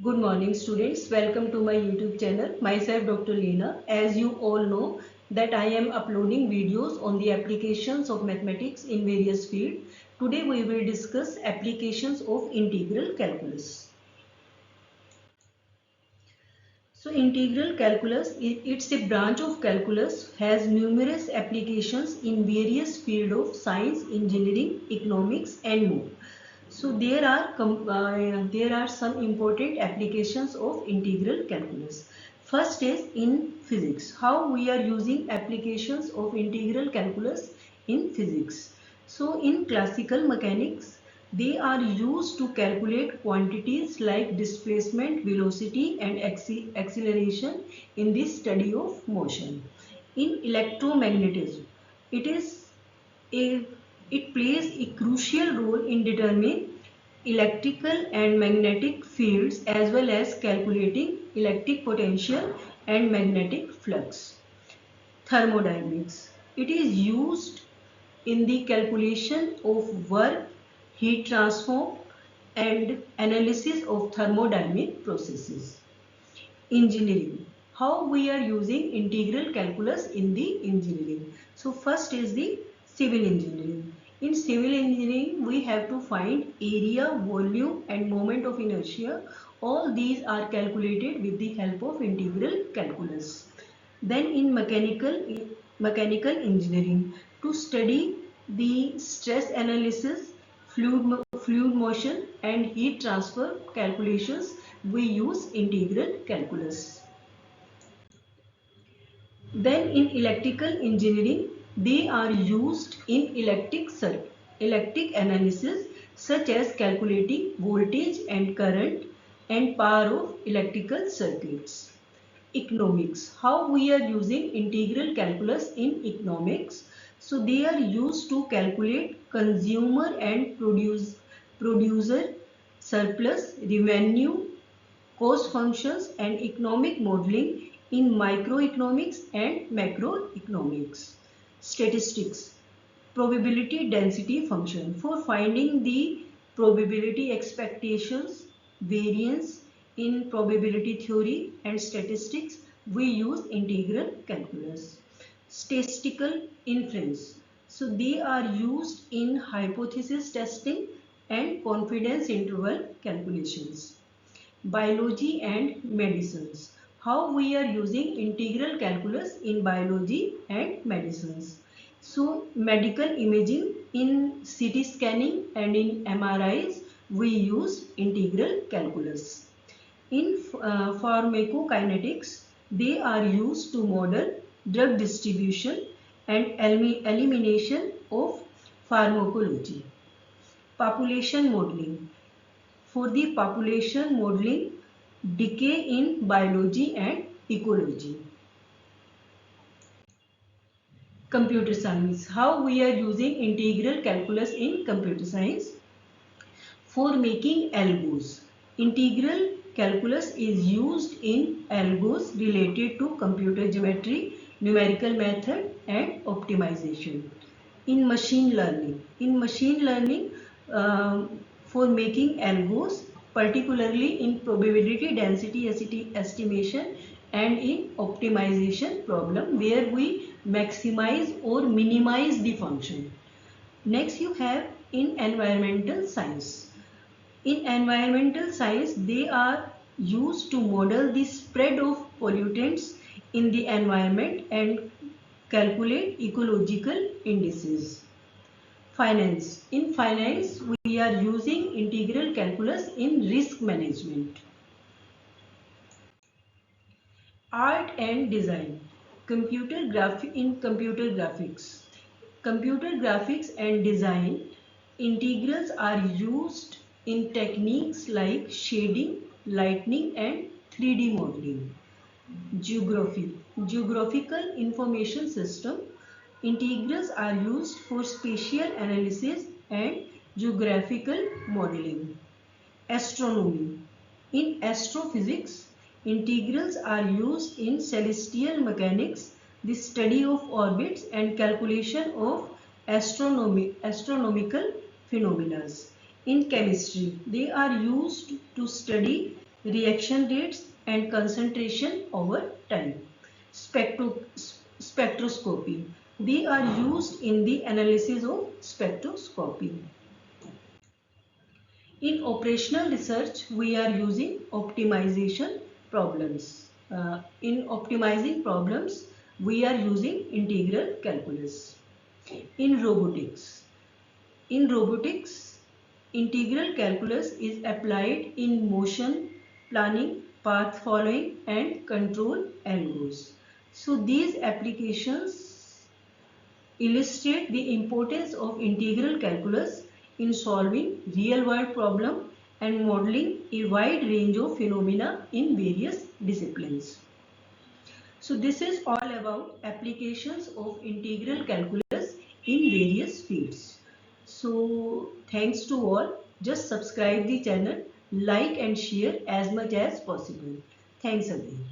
Good morning students. Welcome to my YouTube channel. Myself Dr. Leena. As you all know that I am uploading videos on the applications of mathematics in various fields. Today we will discuss applications of integral calculus. So integral calculus, it's a branch of calculus, has numerous applications in various fields of science, engineering, economics and more. So there are some important applications of integral calculus. First is in physics. How we are using applications of integral calculus in physics. So in classical mechanics, they are used to calculate quantities like displacement, velocity and acceleration in the study of motion. In electromagnetism, it is a it plays a crucial role in determining electrical and magnetic fields as well as calculating electric potential and magnetic flux. Thermodynamics. It is used in the calculation of work, heat transfer and analysis of thermodynamic processes. Engineering. How we are using integral calculus in the engineering. So first is the civil engineering. In civil engineering we have to find area, volume and moment of inertia. All these are calculated with the help of integral calculus. Then in mechanical engineering, to study the stress analysis, fluid motion and heat transfer calculations, we use integral calculus. Then in electrical engineering, they are used in electric analysis such as calculating voltage and current and power of electrical circuits. Economics. How we are using integral calculus in economics? So they are used to calculate consumer and producer surplus, revenue, cost functions and economic modeling in microeconomics and macroeconomics. Statistics. Probability density function for finding the probability expectations, variance in probability theory and statistics, we use integral calculus. Statistical inference. So they are used in hypothesis testing and confidence interval calculations. Biology and medicines. How we are using integral calculus in biology and medicines. So medical imaging in CT scanning and in MRIs we use integral calculus. In pharmacokinetics, they are used to model drug distribution and elimination of pharmacology. Population modeling. For the population modeling, decay in biology and ecology. Computer science. How we are using integral calculus in computer science? For making algos. Integral calculus is used in algos related to computer geometry, numerical method and optimization. In machine learning. In machine learning, for making algos, particularly in probability density estimation and in optimization problem where we maximize or minimize the function. Next you have in environmental science. In environmental science, they are used to model the spread of pollutants in the environment and calculate ecological indices. Finance. In finance, we are using integral calculus in risk management. Art and design. In computer graphics. Computer graphics and design, integrals are used in techniques like shading, lighting and 3D modeling. Geography. Geographical information system. Integrals are used for spatial analysis and geographical modeling. Astronomy. In astrophysics, integrals are used in celestial mechanics, the study of orbits and calculation of astronomical phenomena. In chemistry, they are used to study reaction rates, and concentration over time. Spectroscopy. They are used in the analysis of spectroscopy. In operational research, we are using optimization problems. In optimizing problems, we are using integral calculus. In robotics, integral calculus is applied in motion planning, path following, and control algos. So these applications illustrate the importance of integral calculus in solving real-world problems and modeling a wide range of phenomena in various disciplines. So this is all about applications of integral calculus in various fields. So thanks to all. Just subscribe the channel, like and share as much as possible. Thanks again.